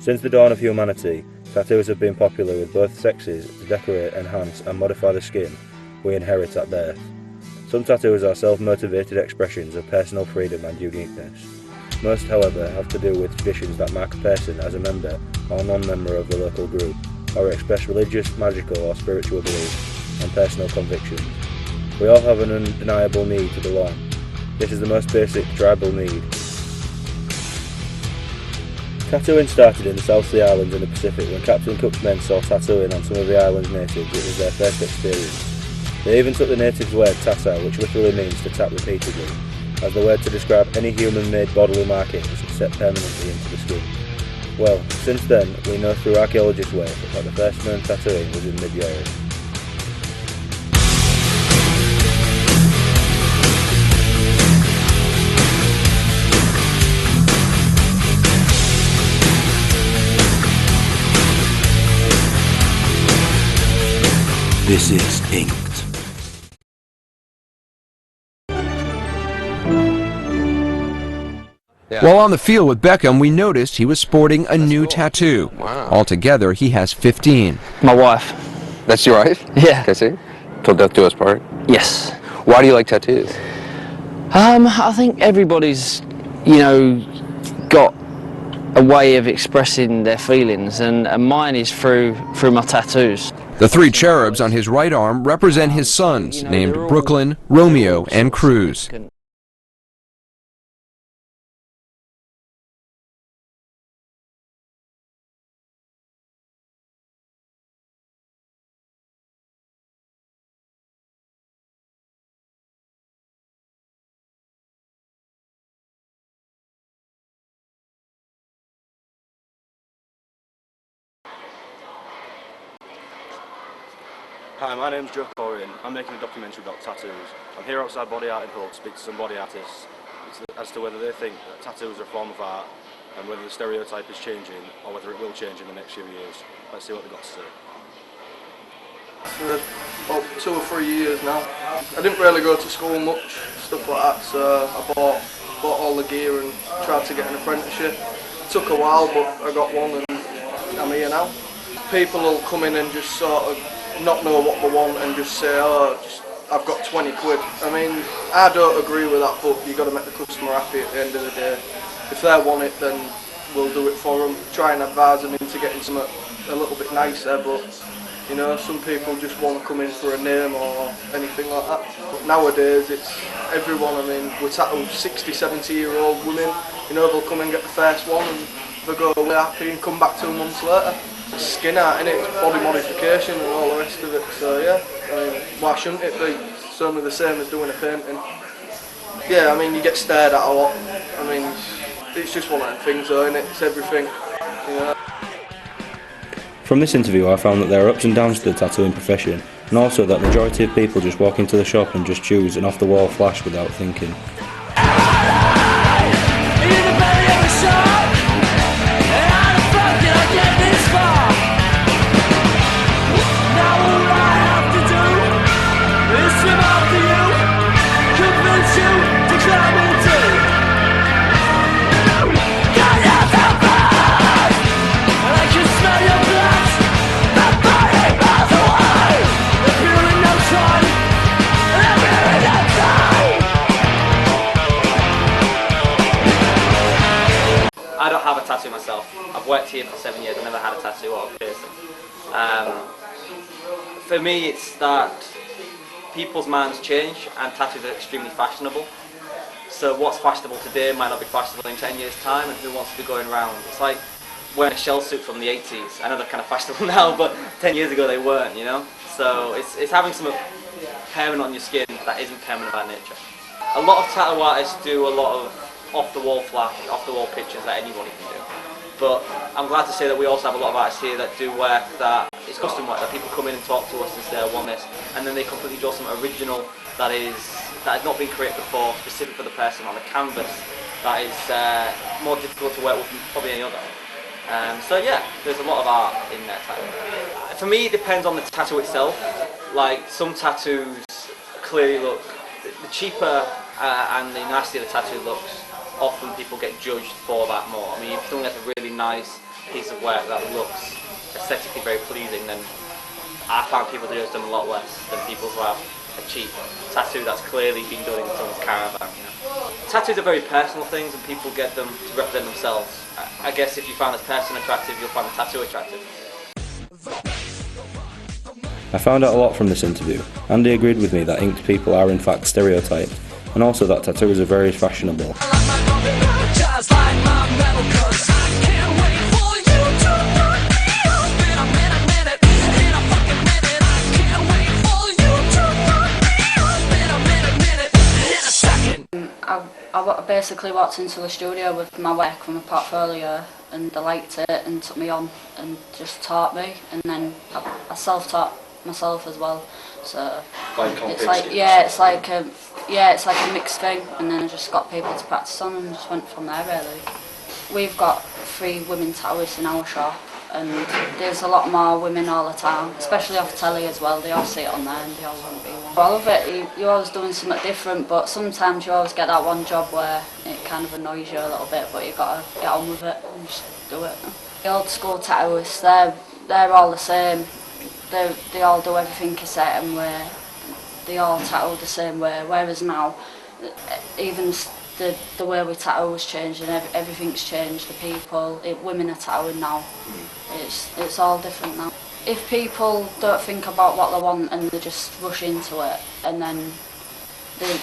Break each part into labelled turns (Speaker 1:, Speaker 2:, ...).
Speaker 1: Since the dawn of humanity, tattoos have been popular with both sexes to decorate, enhance and modify the skin we inherit at birth. Some tattoos are self-motivated expressions of personal freedom and uniqueness. Most, however, have to do with traditions that mark a person as a member or non-member of the local group, or express religious, magical or spiritual beliefs and personal convictions. We all have an undeniable need to belong. This is the most basic tribal need. Tattooing started in the South Sea Islands in the Pacific when Captain Cook's men saw tattooing on some of the island's natives. It was their first experience. They even took the natives' word tata, which literally means to tap repeatedly, as the word to describe any human-made bodily markings set permanently into the skin. Well, since then, we know through archaeologists' work that the first known tattooing was in mid-Europe.
Speaker 2: This is INKED.
Speaker 3: While on the field with Beckham, we noticed he was sporting a new tattoo.
Speaker 4: Wow.
Speaker 3: Altogether, he has 15.
Speaker 5: My wife.
Speaker 4: That's your wife?
Speaker 5: Yeah.
Speaker 4: Can I see? Till death do us part.
Speaker 5: Yes.
Speaker 4: Why do you like tattoos?
Speaker 5: I think everybody's, got a way of expressing their feelings, and mine is through my tattoos.
Speaker 3: The three cherubs on his right arm represent his sons, named Brooklyn, Romeo, and Cruz.
Speaker 1: Hi, my name's Colrein. I'm making a documentary about tattoos. I'm here outside Body Art in Hull to speak to some body artists as to whether they think that tattoos are a form of art and whether the stereotype is changing or whether it will change in the next few years. Let's see what they've got to say.
Speaker 6: About 2 or 3 years now. I didn't really go to school much, stuff like that, so I bought all the gear and tried to get an apprenticeship. It took a while, but I got one and I'm here now. People will come in and just sort of not know what they want and just say, I've got 20 quid. I mean, I don't agree with that, but you've got to make the customer happy at the end of the day. If they want it, then we'll do it for them. Try and advise them into getting something a little bit nicer, but some people just want to come in for a name or anything like that. But nowadays, it's everyone. I mean, we tattoo 60, 70-year-old women. They'll come and get the first one and they go away happy and come back 2 months later. It's skin art, innit? It's body modification and all the rest of it. So yeah, I mean, why shouldn't it be? It's only the same as doing a painting. Yeah, I mean, you get stared at a lot. I mean, it's just one of them things, though, innit? It's everything.
Speaker 1: From this interview, I found that there are ups and downs to the tattooing profession, and also that majority of people just walk into the shop and just choose an off-the-wall flash without thinking.
Speaker 7: I don't have a tattoo myself. I've worked here for 7 years. I've never had a tattoo or a piercing. For me, it's that people's minds change and tattoos are extremely fashionable. So what's fashionable today might not be fashionable in 10 years' time, and who wants to be going around? It's like wearing a shell suit from the 80s. I know they're kind of fashionable now, but 10 years ago they weren't, So it's having something permanent on your skin that isn't permanent by nature. A lot of tattoo artists do a lot of off-the-wall flash, off-the-wall pictures that anybody can do. But I'm glad to say that we also have a lot of artists here that do work that is custom work, that people come in and talk to us and say, I want this, and then they completely draw something original that has not been created before, specific for the person on a canvas that is more difficult to work with than probably any other. So yeah, there's a lot of art in there tattoo. For me, it depends on the tattoo itself. Like some tattoos clearly look, the cheaper and the nicety of the tattoo looks, often people get judged for that more. I mean, if someone has a really nice piece of work that looks aesthetically very pleasing, then I find people to judge them a lot less than people who have a cheap tattoo that's clearly been done in someone's caravan. You know? Tattoos are very personal things, and people get them to represent themselves. I guess if you find this person attractive, you'll find the tattoo attractive.
Speaker 1: I found out a lot from this interview. Andy agreed with me that inked people are in fact stereotyped, and also that tattoos are very fashionable.
Speaker 8: I basically walked into a studio with my work from a portfolio, and they liked it and took me on and just taught me, and then I self-taught myself as well. So it's like it's like a mixed thing, and then I just got people to practice on and just went from there really. We've got 3 women tattooists in our shop, and there's a lot more women all the time, especially off telly as well. They all see it on there and they all want to be one. All of it, you're always doing something different, but sometimes you always get that one job where it kind of annoys you a little bit, but you've got to get on with it and just do it. The old school tattooists, they're all the same. They all do everything a certain way. They all tattoo the same way, whereas now, even the way we tattoo has changed, and everything's changed. The people, women are tattooing now. It's all different now. If people don't think about what they want and they just rush into it, and then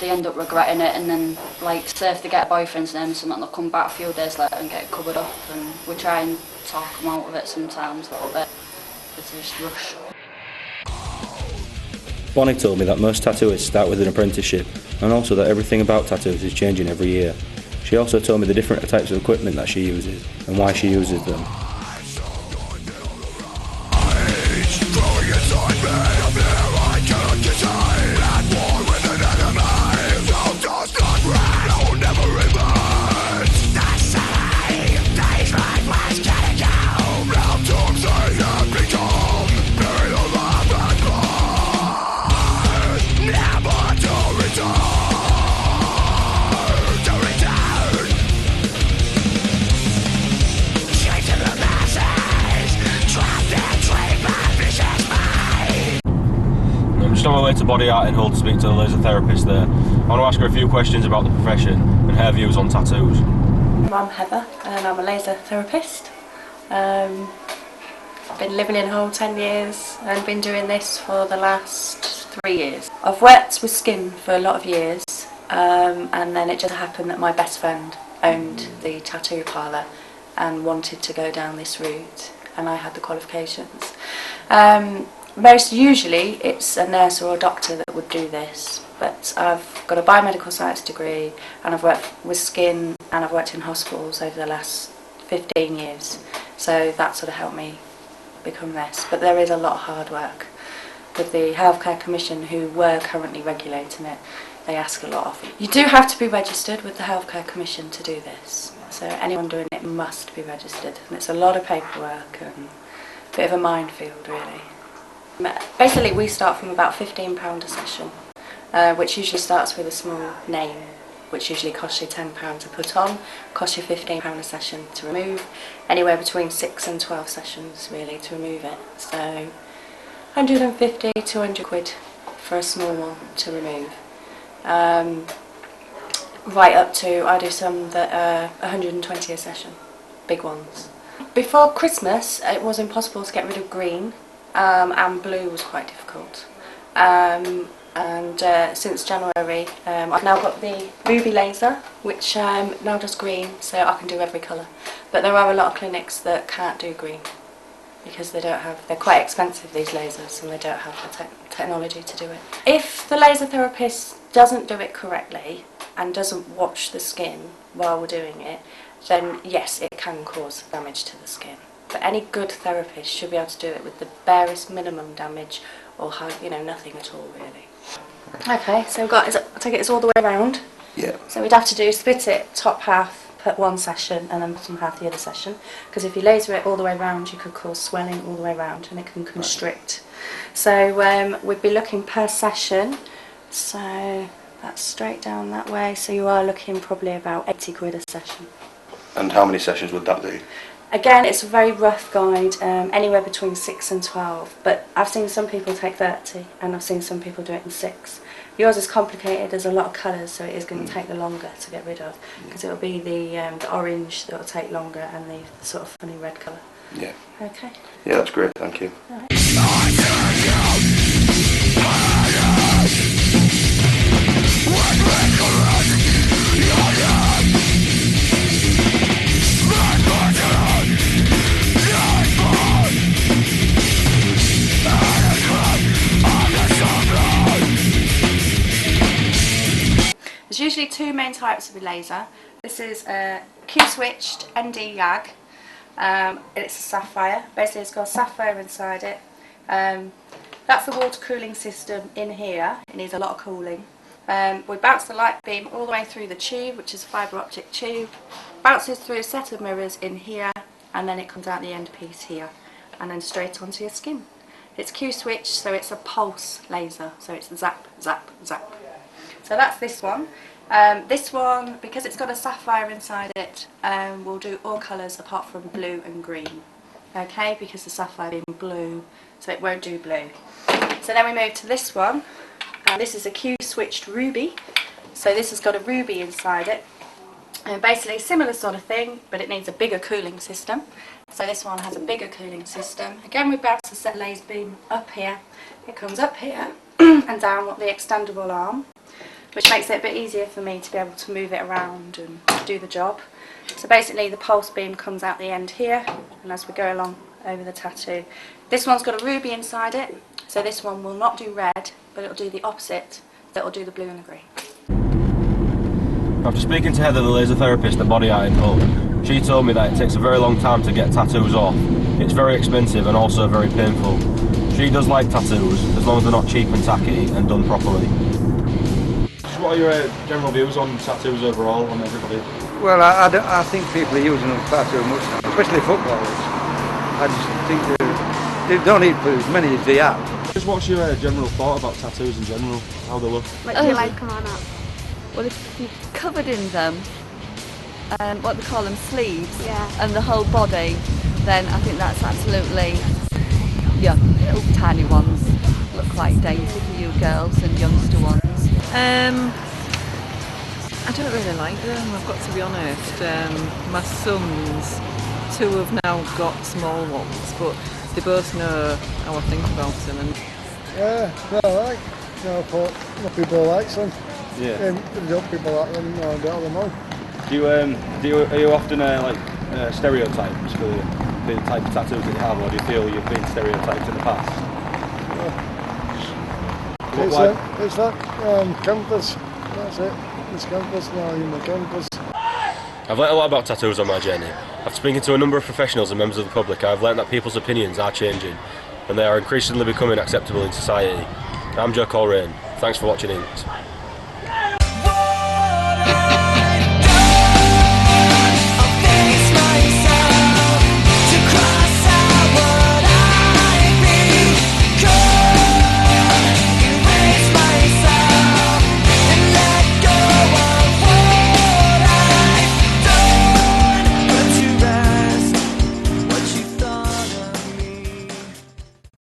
Speaker 8: they end up regretting it, and then, like, say if they get a boyfriend's name or something, they'll come back a few days later and get it covered up, and we try and talk them out of it sometimes a little bit, but they just rush.
Speaker 1: Bonnie told me that most tattooists start with an apprenticeship, and also that everything about tattoos is changing every year. She also told me the different types of equipment that she uses, and why she uses them. Just on my way to Body Art in Hull to speak to the laser therapist there. I want to ask her a few questions about the profession and her views on tattoos.
Speaker 9: I'm Heather and I'm a laser therapist. I've been living in Hull 10 years and been doing this for the last 3 years. I've worked with skin for a lot of years, and then it just happened that my best friend owned the tattoo parlour and wanted to go down this route, and I had the qualifications. Most usually it's a nurse or a doctor that would do this, but I've got a biomedical science degree and I've worked with skin and I've worked in hospitals over the last 15 years, so that sort of helped me become this. But there is a lot of hard work. With the Healthcare Commission, who were currently regulating it, they ask a lot of you. You do have to be registered with the Healthcare Commission to do this, so anyone doing it must be registered, and it's a lot of paperwork and a bit of a minefield really. Basically we start from about £15 a session, which usually starts with a small name, which usually costs you £10 to put on, costs you £15 a session to remove, anywhere between 6 and 12 sessions really to remove it. So 150, 200 quid for a small one to remove. Right up to, I do some that are 120 a session, big ones. Before Christmas it was impossible to get rid of green. And blue was quite difficult, and since January I've now got the ruby laser, which now does green, so I can do every colour. But there are a lot of clinics that can't do green because they're quite expensive, these lasers, and they don't have the technology to do it. If the laser therapist doesn't do it correctly and doesn't watch the skin while we're doing it, then yes, it can cause damage to the skin. But any good therapist should be able to do it with the barest minimum damage, or nothing at all really. Okay, so we've got, I take it it's all the way around.
Speaker 4: Yeah.
Speaker 9: So we'd have to split it top half per one session and then bottom half the other session, because if you laser it all the way around you could cause swelling all the way around and it can constrict. So we'd be looking per session, so That's straight down that way, so you are looking probably about 80 quid a session.
Speaker 1: And how many sessions would that be?
Speaker 9: Again, it's a very rough guide, anywhere between 6 and 12, but I've seen some people take 30 and I've seen some people do it in 6. Yours is complicated, there's a lot of colours, so it is going to take the longer to get rid of, because it will be the orange that will take longer and the sort of funny red colour.
Speaker 1: Yeah.
Speaker 9: Okay.
Speaker 1: Yeah, that's great, thank you.
Speaker 9: There's usually two main types of a laser. This is a Q-switched ND YAG. It's a sapphire. Basically it's got a sapphire inside it. That's the water cooling system in here. It needs a lot of cooling. We bounce the light beam all the way through the tube, which is a fibre optic tube, bounces through a set of mirrors in here, and then it comes out the end piece here, and then straight onto your skin. It's Q-switched, so it's a pulse laser, so it's zap, zap, zap. So that's this one. This one, because it's got a sapphire inside it, will do all colours apart from blue and green. Okay, because the sapphire being blue, so it won't do blue. So then we move to this one. This is a Q-switched ruby. So this has got a ruby inside it. And basically similar sort of thing, but it needs a bigger cooling system. So this one has a bigger cooling system. Again, we bounce the set laser beam up here. It comes up here and down the extendable arm, which makes it a bit easier for me to be able to move it around and do the job. So basically the pulse beam comes out the end here, and as we go along over the tattoo. This one's got a ruby inside it, so this one will not do red, but it'll do the opposite, so it'll do the blue and the green.
Speaker 10: After speaking to Heather, the laser therapist at Body Art in Hull, she told me that it takes a very long time to get tattoos off. It's very expensive and also very painful. She does like tattoos, as long as they're not cheap and tacky and done properly. What are your general views on tattoos overall, on everybody?
Speaker 11: Well, I think people are using them far too much now, especially footballers. I just think they don't need as many as they have.
Speaker 10: Just what's your general thought about tattoos in general, how they look?
Speaker 12: Like, do you like them or not? Well, if you're covered in them, what they call them, sleeves, and the whole body, then I think that's absolutely, yeah, little tiny ones look like daisy for you girls and youngster ones.
Speaker 13: I don't really like them, I've got to be honest. My sons, 2 have now got small ones, but they both know how I think about them. And
Speaker 14: I thought people like them.
Speaker 10: Yeah.
Speaker 14: Don't people like them, no, don't them all.
Speaker 10: Are you often stereotypes for the type of tattoos that you have, or do you feel you've been stereotyped in the past?
Speaker 14: It's that canvas, that's it. It's canvas now, in the canvas.
Speaker 10: I've learnt a lot about tattoos on my journey. After speaking to a number of professionals and members of the public, I've learnt that people's opinions are changing, and they are increasingly becoming acceptable in society. I'm Colrein. Thanks for watching INKED.